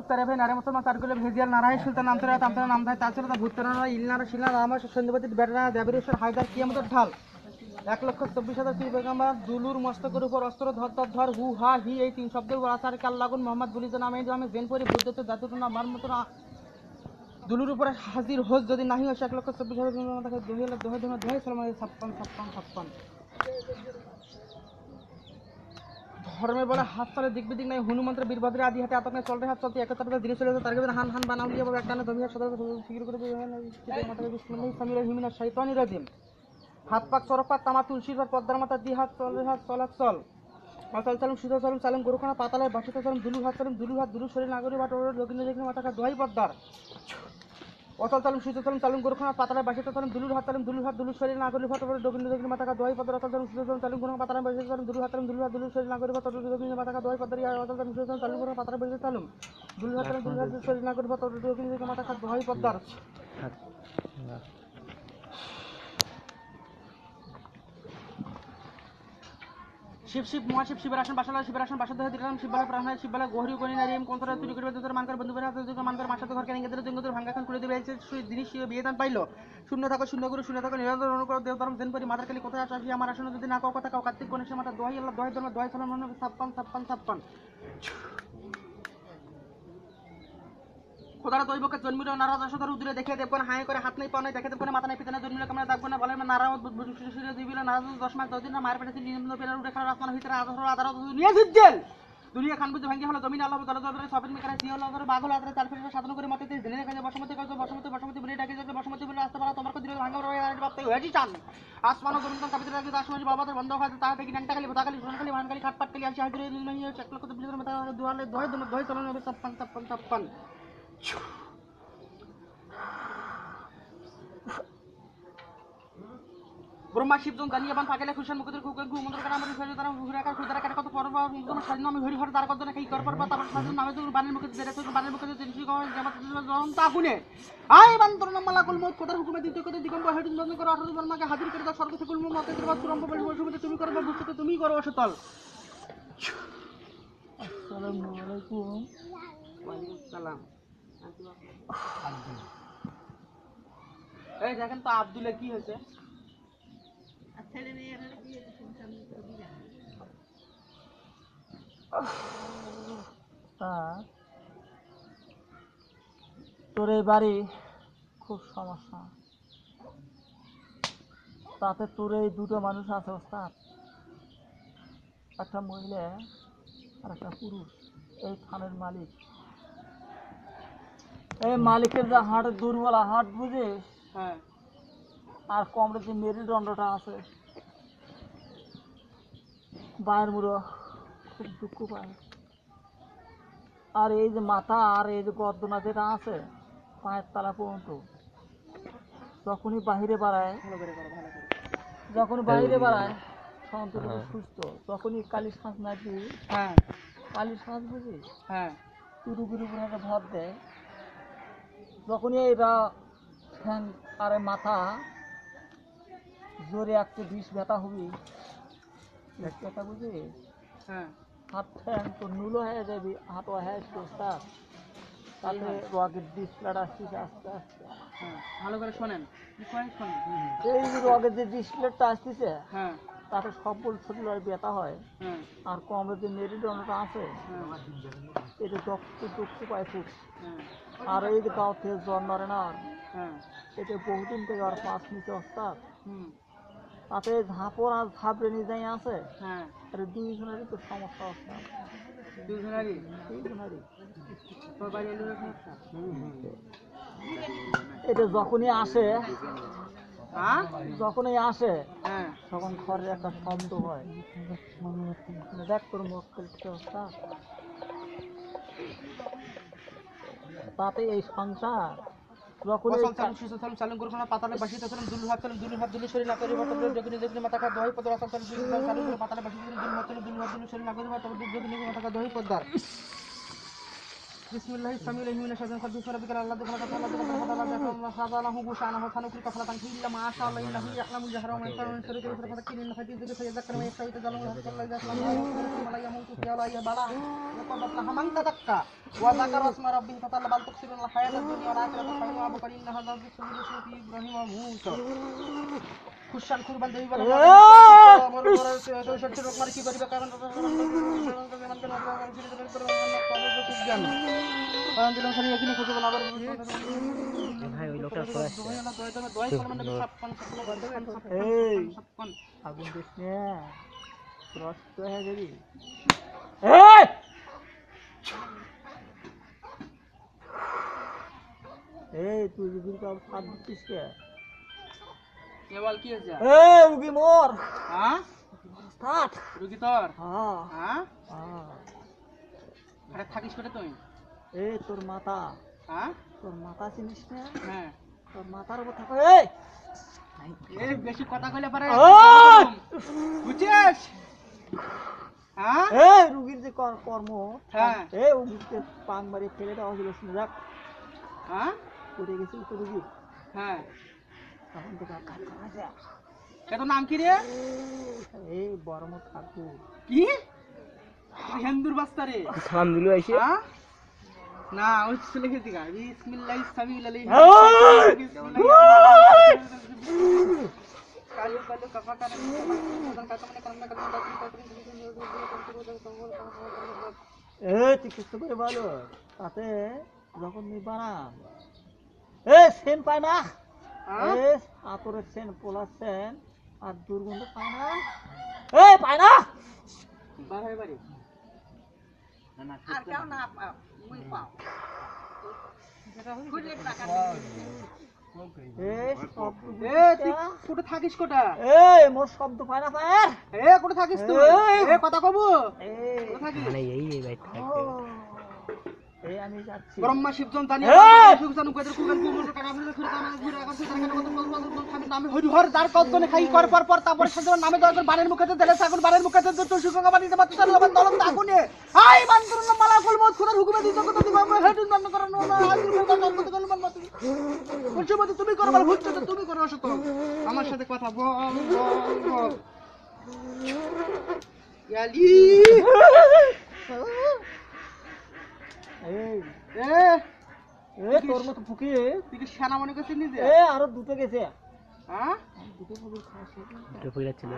তারে ভাই নারে মুসলমান তারগুলো ভেজিয়াল নারায়ণ সুলতান নামতরা তামতরা নামদাই তাছাড়া ভূতনারা ইলনারা শিলনা আমার সন্ধ্যবতী বেড়া দেবরেশ্বর হায়দার কিয়ামতের ঢাল 1,24,000 শ্রী পেগম্বর দুলুর মস্তকের উপর অস্ত্র ধর ধর ধর হু হা হি এই তিন শব্দের আসার কাল লাগুন মোহাম্মদ বুলিজ নামে আমি জেন পরি বুদ্ধতে দাতুর নাম মার মতো দুলুর উপরে হাজির হোস যদি নাহি হয় 1,24,000 তাকে দোহে সালাম 56 ধর্মের বলে হাত চলে দিক বিদিক নাই হনুমন্ত্র বীরভদ্রের আদি হাতে আতঙ্কে চলতে হাত চলতে একতার ধীরে চলে তার কাছে হান হান বানাউলি এবং একটানে ধমিয়া সদা ফিকির করে মাথায় বিসমিল্লাহ সামিরা হিমিনা শয়তানির রাজিম হাত পাক চরক পাক তামা তুলসীর পাক পদ্মার মাথা দিয়ে হাত চল অচল চালুম সুদা চালুম চালুম গরুখানা পাতালের বাসিতে চালুম দুলুর হাত চালুম দুলুর শরীর নাগরী বাট দক্ষিণে দক্ষিণে মাথা দোহাই পদ্মার অচল চালুম সুদা চালুম চালুম গরুখানা পাতালের বাসিতে চালুম দুলুর হাত চালুম দুলুর শরীর নাগরী বাট দক্ষিণে দক্ষিণে মাথা দোহাই পদ্মার অচল চালুম সুদা চালুম গরুখানা পাতালের বাসিতে চালুম দুলুর হাত চালুম দুলুর শরীর নাগরী বাট দক্ষিণে মাথা দোহাই পদ্মার অচল চালুম সুদা চালুম গরুখানা পাতালের বাসিতে চালুম দুলুর হাত চালুম দুলুর শরীর নাগরী বাট দক্ষিণে মাথা দোহাই পদ্মার শিব শিব মহাশিব শিবের আসন বাসাদহ দিলাম শিববালা প্রাণ শিববালা গহরি গণি নারী কোন্তরা তৈরি করবে তোদের মানকার বন্ধু বেরা তোদের মানকার মাসাতে ঘর কেন গেদের জঙ্গদের ভাঙ্গাখান খুলে দেবে জিনিস বিয়ে দান পাইলো শূন্য থাকো নিরন্তর অনুকর দেব ধর্ম দেন পরি মাদার কালী কোথায় আসি আমার আসনে যদি না কথা কাও কার্তিক গণেশের মাথা দোহাই আল্লাহ দোহাই ধর্ম দোহাই সালাম 56 খোদারা দৈবকে জন্মিল নারাজ আসদার উদরে দেখে দেবগণ হায় করে হাত নাই পা নাই দেখে দেবগণ মাথা নাই পিতা নাই জন্মিল কামনা দাগবো না বলে নারাজ দিবিল নারাজ 10 মাস 10 দিন না মায়ের পেটে নিম্ন পেলার উঠে খারাপ আসমান ভিতরে আধার নিয়ে জিজ্জেল দুনিয়া খান বুঝে ভাঙ্গি হলো জমিন আল্লাহ দল দল সবেন মেকারে সিও আল্লাহ বাঘ হলো আধারে চার ফিরে সাধন করে মতে দিনে কাজে বসমতি বলে ডাকে যাবে বসমতি বলে আসতে পারা তোমার কো দিলে ভাঙ্গা রয় আর বাপতে হয়েছি চান আসমানো গরুন কান কাবিতে রাখি আসমানি বাবাদের বন্ধ হয় তা থেকে নান্টা খালি বোতা খালি সোনা খালি মান খালি খাটপাট খালি আসি হাজিরে নিয়ে চেকল কত বিলের মত দুয়ালে দোয় চলন হবে 56 ব্রহ্মা শিবজন দানিয়াবান পাগলে খুশান মুকুদের কুকুর মন্ত্র করা আমাদের শরীর দ্বারা ঘুরে আকার খুদরা কাটা কত পর্ব মুকুদ সাজিন আমি হরি হর দ্বার কত নাকি কর পর তারপর সাজিন নামে তো বানের মুকুদ দেরে তো বানের মুকুদ জিনিস কম জামাত জন তা গুনে আই বান্তর নাম মালাকুল মত কোটার হুকুমে দিতে কত দিগম্ব হেডিন বন্ধ করে 18 বর্মাকে হাজির করে দাও স্বর্গ থেকে কুলম মতে দেবা সুরম্ভ বলি সুবিধা তুমি করবে বুঝতে তুমি করো অসতল আসসালামু আলাইকুম ওয়ালাইকুম সালাম এই দেখেন তো আব্দুলের কি হয়েছে তোর এই বাড়ি খুব সমস্যা তাতে তোর এই দুটো মানুষ আছে ওস্তাদ একটা মহিলা আর একটা পুরুষ এই থানের মালিক এই মালিকের যে হাট দুর্বলা হাট বুঝিস হ্যাঁ আর কমরে যে মেরুদণ্ডটা আছে বায়ের মুড়ো খুব দুঃখ পায় আর এই যে মাথা আর এই যে গর্দনা যেটা আছে পায়ের তলা পর্যন্ত যখনই বাহিরে বাড়ায় সন্তত সুস্থ যখনই কালী শ্বাস নাকি হ্যাঁ কালী শ্বাস বুঝিস হ্যাঁ পুরোপুরি উপরে একটা ভর দেয় যখনই এরা ফ্যান আরে মাথা জোরে একটা বিষ ব্যথা হবি ব্যথা বুঝিস হ্যাঁ হাত ফ্যান তো নুলো হয়ে যাবি হাত হয়ে অবস্থা তাতে রগের ডিসপ্লেট আসতেছে আস্তে আস্তে হ্যাঁ ভালো করে শোনেন এই যে রগের যে ডিসপ্লেটটা আসতেছে হ্যাঁ তাতে সবল শরীর আর ব্যথা হয় আর কমরের যে মেরুদণ্ডটা আছে এটা দুঃখ পায় খুব আর এই যে গাও থেকে জ্বর নড়ে না এটা বহুদিন থেকে আর পাঁচ নিচে অস্তাদ তাতে ঝাঁপড় আর ঝাঁপড়ে নিয়ে আছে হ্যাঁ দুইজনেরই তো সমস্যা অস্তাদ দুইজনেরই এটা যখনই আসে তখন ঘরের একটা শব্দ হয় দেখ তোর মক্কেল তাতে এই সংসার যখনই পাতালে বাসিতে দুলু হাত দুলু শরীর না করি মাথা দহি পদ্মার পাতালে বাসিতে দুলু হাত শরীর না করি মাথা দহি পদ্মার বিসমিল্লাহিস সামিউল আলিম মিনাশ শাইতানির রাজিম বিসমিল্লাহির রহমানির রহিম আল্লাহু ফাদালাহু গুশানাহু ফানুকুল কাফলাতান ইল্লা মা শা আল্লাহ ইন্নাহু ইয়ালামুল জাহরা ওয়া মা ইয়াকতারুন শরীকা ফাতাকিন ফাতিন যিকর ফায়াযাক্কারু মা ইয়াশাউ তাজালু আল্লাহু লা ইয়ামুতু ফি আলা ইয়াবালা ওয়াকাদ হামান তাদাক্কা ওয়া যাকারা ইসমা রাব্বিহি ফাতাল্লা বাল তুকসিরুল হায়াতাদ দুনিয়া ওয়াল আখিরাতা খায়রুন ওয়া আবকা ইন্না হাযা বিসমিল্লাহি সুফি ইব্রাহিম ওয়া মূসা খুশান কুরবান দেবী বলে আমার বড় সত্যি রকমার কি করিবে কারণ ভাই ওই লোকটা সরে আসছে এই আগুন দিস না প্রস্ত হয়ে যাবি এই তুই যদি কাউ সাত দিচ্ছিস কে কেবল কি হয়েছে এই রুগী মোর হ্যাঁ স্টার্ট রুগী তোর হ্যাঁ হ্যাঁ হ্যাঁ আরে থাকিস করে তুই এই তোর মাথা হ্যাঁ তোর মাথা চিনিস না হ্যাঁ তোর মাথার উপর থাকো এই এই বেশি কথা কইলে পারে ওই! বুঝছিস হ্যাঁ এই রুগীর যে কর্ম হ্যাঁ। এই রুগীকে পাং মারি ফেলে দেওয়া হয়েছিল শুনে যাক হ্যাঁ পড়ে গেছিল তো রুগী হ্যাঁ তখন তো কাজ করা যায় এ তোর নাম কি রে এই বড় মত ঠাকুর কি হিন্দুর বাস্তা রে সালাম দিল এসে হ্যাঁ না ওই ছেলে খেতে গা বিসমিল্লাহিস সামিউল আলিম কালু কালু কাফা কারে এই তুই কিছু করে বলো তাতে যখন নিবারাম এ সেন পায় না এ আতরের সেন পোলার সেন আর দুর্গন্ধ পায় না এই পায় না বার হয় বাড়ি না আর কেউ না মুই পাও কোটা থাকিস কোটা এই মোর শব্দ পায় না পায় এ কোটা থাকিস তুই এ কথা কব মানে এই ভাই এই আমি যাচ্ছি ব্রহ্মা শিবজন জানি সুজানু কইদের কুগান কুমুর কাটা বলে ঘুরে কানা ঘুরে আকাশ থেকে কাটা কত আমি নামে হরিহর দার কতনে খাই কর পর তারপর সাজন নামে দয় করে বানের মুখে দিলে সাগুন বানের মুখে দিতে তো সুগঙ্গা বানিতে মাত্র চালু আবার দলন আগুনে হাই বান্দরুন মালাকুল মউত খুদার হুকুমে দিতে কত দিব আমরা হেডুন বন্ধ করানো না আজকে কত গেল মান মাত্র কুলসুমতি তুমি করো বল হুচ্ছ তুমি করো অসত আমার সাথে কথা বল বল ইয়ালি এই এ এ তোর মতো ফুকি তুই কি সেনা মনে করছিস নিজে এ আরো দুটো গেছে হ্যাঁ দুটো ফুকি খাস দুটো পয়লা ছিল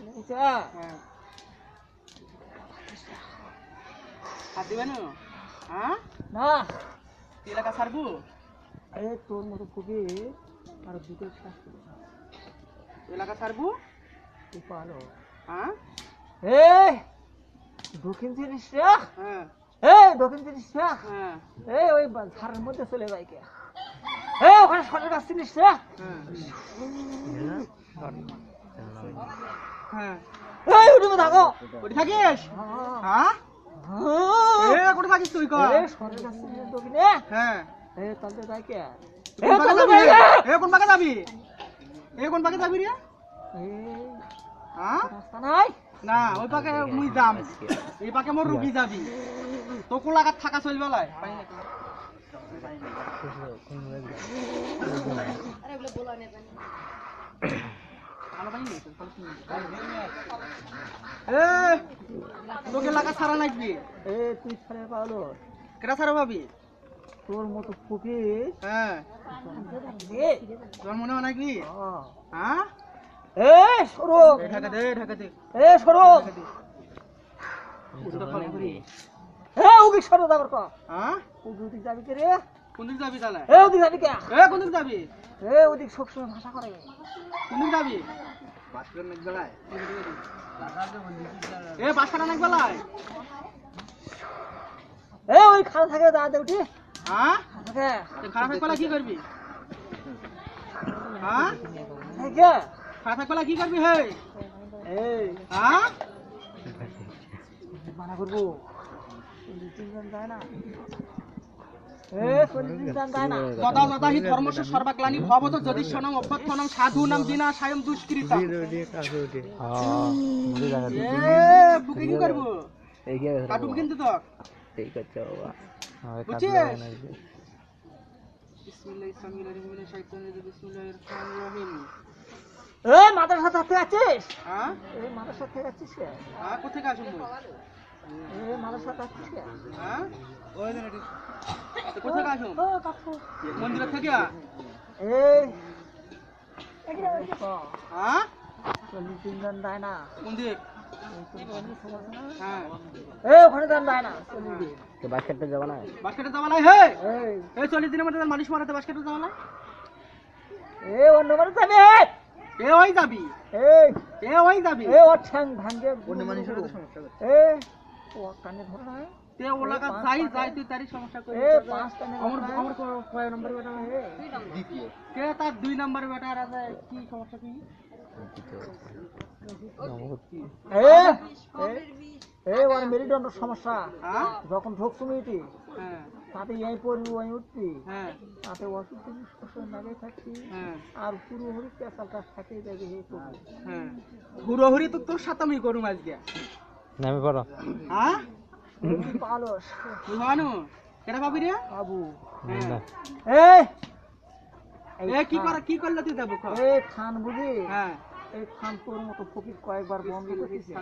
গেছে হ্যাঁ হাত দিবে না হ্যাঁ না তুই এলাকা ছাড়বো এ তোর মতো ফুকি আর দুটো খাস এলাকা ছাড়বো তুই পালো হ্যাঁ এ দক্ষিণ জিনিস হ্যাঁ এই দক্ষিণ জিনিস হ্যাঁ এই ওই ঝাড়ের মধ্যে চলে যাই কে এই ওখানে সরের গাছ চিনিস হ্যাঁ এই উঠে থাকো কোথায় থাকিস হ্যাঁ এ কোথায় থাকিস তুই কর এই সরের গাছ চিনিস দক্ষিণে হ্যাঁ এই তালতে যাই কে কোন বাগে যাবি এ কোন বাগে যাবি রে এই হ্যাঁ রাস্তা নাই না ওই পাকে মুই যাম এই পাকে মোর রুগী যাবি তো কোলাঘাট থাকা চলবে লাই তোকে লাগা ছাড়া লাগবি এ তুই ছাড়ে পালো কেটা ছাড়া ভাবি তোর মতো ফুকি হ্যাঁ তোর মনে হয় নাকি হ্যাঁ এ সরো ঢাকা দে এ সরো এ ওদিক সরো যাবার ক হ্যাঁ ওদিক যাবি কে রে কোন দিক যাবি তাহলে এ ওদিক যাবি কে কোন দিক যাবি এ ওদিক সবসময় ভাষা করে কোন দিক যাবি বাসকার নাক বেলায় বাসকার নাক বেলায় এ ওই খাল থাকে দাঁড়াতে উঠি হ্যাঁ থাকে খারাপ বেলা কি করবি হ্যাঁ থাকে খারাপ বেলা কি করবি হে এই হ্যাঁ মানা করবো 40 জন যায় না এ 40 জন যায় না যদা যদা হি ধর্মস্য সর্বাগ্লানি ভবত যদি শনং অভ্যর্থনং সাধুনাম বিনাশায়ং দুষ্কৃতা হ্যাঁ মরে যাবে এ বুকিং করব এই কি কাটুম কিন্তু তো ঠিক আছে বাবা বুঝছিস? বিসমিল্লাহির রহমানির রহিম বিসমিল্লাহির রহমানির রহিম। এই মাদ্রাসা থেকে আছিস? হ্যাঁ এই মাদ্রাসা থেকে আছিস কে? হ্যাঁ কোথেকে আসুন এই মাদ্রাসা থেকে আছিস কে? হ্যাঁ ওই দেন এটি কোথেকে আসুন ও কাকু মন্দির থেকে এই এগিয়ে হ্যাঁ 40 দিন দান দেয় না মন্দির হ্যাঁ এই ওখানে দান দেয় না 40 দিন তো বাস্কেটে যাব না বাস্কেটে যাওয়া নাই হে এই এই 40 দিনের মধ্যে মানুষ মারাতে বাস্কেটে যাওয়া নাই এই অন্য মানে যাবে এ ওই যাবি এই এ ওই যাবি এই ওর ঠ্যাং ভাঙে অন্য মানুষের তো সমস্যা করে এই ও কানে ধরে না তে ওলাকা যাই তুই তারই সমস্যা করে এই পাঁচ কানে আমার কয় নম্বর বেটা দ্বিতীয় কে তার 2 নম্বর বেটা আর আছে কি সমস্যা কি এই ওর মেরুদণ্ডের সমস্যা হ্যাঁ যখন ঢুকছো মিটি হ্যাঁ তাতে এই পড়বি ওই উঠবি হ্যাঁ তাতে ওষুধ জিনিস লাগে থাকছি হ্যাঁ আর পুরো হরি পেশালটা থাকে যাবে হে করবি হ্যাঁ হুড়োহুড়ি তো তোর সাথে আমি করুম আজকে নামে পড়ো হ্যাঁ পালস তুই ভানু কেটা পাবি রে বাবু হ্যাঁ এই এ কি করলে তুই দেবো এই খান বুঝি হ্যাঁ এই খান তোর মতো ফকির কয়েকবার বন্ধ করতেছে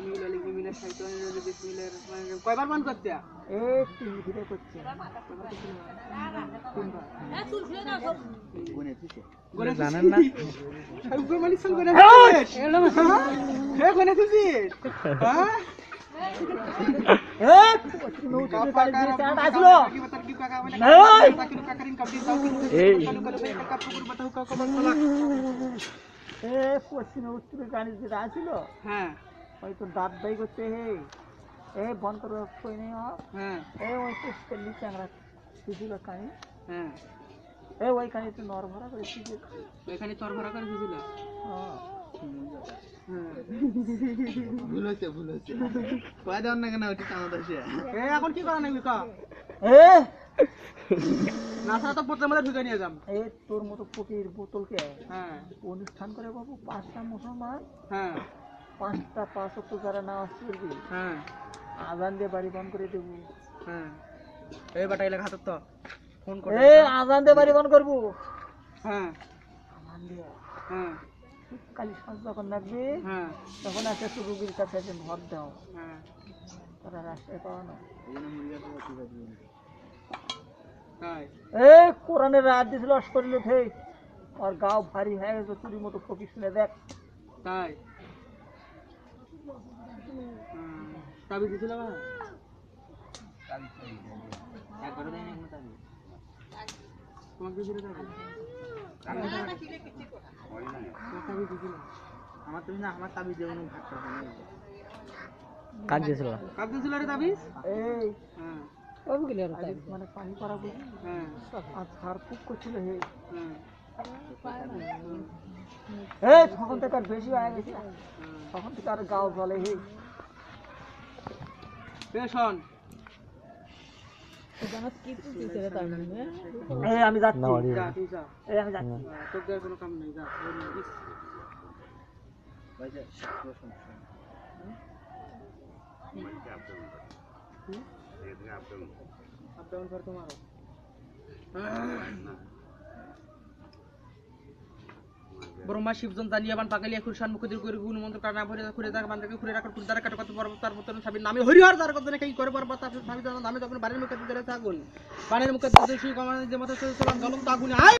কয়বার মান করতে এই তিন ঘিরে করছে জানেন না মালিক সঙ্গ করে হে কোনে খুশিস হ্যাঁ এই নৌকা গাড়ি দিয়ে চাট আসলো এ পশ্চিম উত্তরে গাড়ি দিয়ে আসছিল হ্যাঁ হয়তো দাঁত বাই করছে হে এ বন্ধ করে কই নেই হ্যাঁ এ ওই তো তেলি চ্যাংরা শিশুর কানি হ্যাঁ এ ওই কানি তো নর ভরা করে শিশু এখানে চর ভরা করে দিছিল ভুল হয়েছে কয় দেওয়ার না কেন ওটি কামড় আছে এ এখন কি করা নাকি ক এ নাসা তো পড়তে মধ্যে ঢুকে নিয়ে যাম এ তোর মতো ফকির বোতলকে হ্যাঁ অনুষ্ঠান করে বাবু 5টা মুসলমান হ্যাঁ 5টা 5 ওয়াক্ত যারা নামাজ পড়বি হ্যাঁ আজান দিয়ে বাড়ি বন্ধ করে দেবো হ্যাঁ এই বাটা এলাকা হাতত তো ফোন করে এ আজান দিয়ে বাড়ি বন্ধ করবো হ্যাঁ আজান দিয়ে হ্যাঁ কালি সাজ যখন লাগবে হ্যাঁ তখন একটা রুগীর কাছে এসে ভর দাও হ্যাঁ তারা রাস্তায় পাওয়া না তাই এ কোরআনের রাত দিয়েছিল অস্করিল উঠে আর গাও ভারী হয়ে গেছে চুরির মতো ফকির শুনে দেখ তাই তাবি দিছিল না একবার দেয় না তাবি তোমাকে দিছিল তাবি তাবি দিছিল আমার তুমি না আমার তাবি দেও না ভাগটা কাজ দিয়েছিল রে তাবি এই হ্যাঁ কবে গেলে মানে পানি করা বুঝি হ্যাঁ আর ঝাড় ফুক করছিল হে হ্যাঁ এই তখন থেকে আর বেশি হয়ে গেছে তখন থেকে আর গাও জলে হে পেশন এই আমি যাচ্ছি যা তুই যা এই আমি যাচ্ছি তোর দেওয়ার কোনো কাম নেই যা আপ ডাউন कर तुम्हारा ব্রহ্মা শিবজন জানিয়াবান পাকালিয়া খুরশান মুখদির করে গুণ মন্ত্র কানা ভরে খুরে দাগ বান্দাকে খুরে রাখার কুরদার কাটা কত পর্বত তার মতন সাবির নামে হরিহর যার কত নাকি করে পর্বত তার সাবির নামে তখন বাড়ির মুখে দিতে আগুন বাড়ির মুখে দিতে শুই কমানে যে মত চলন জ্বলন্ত আগুন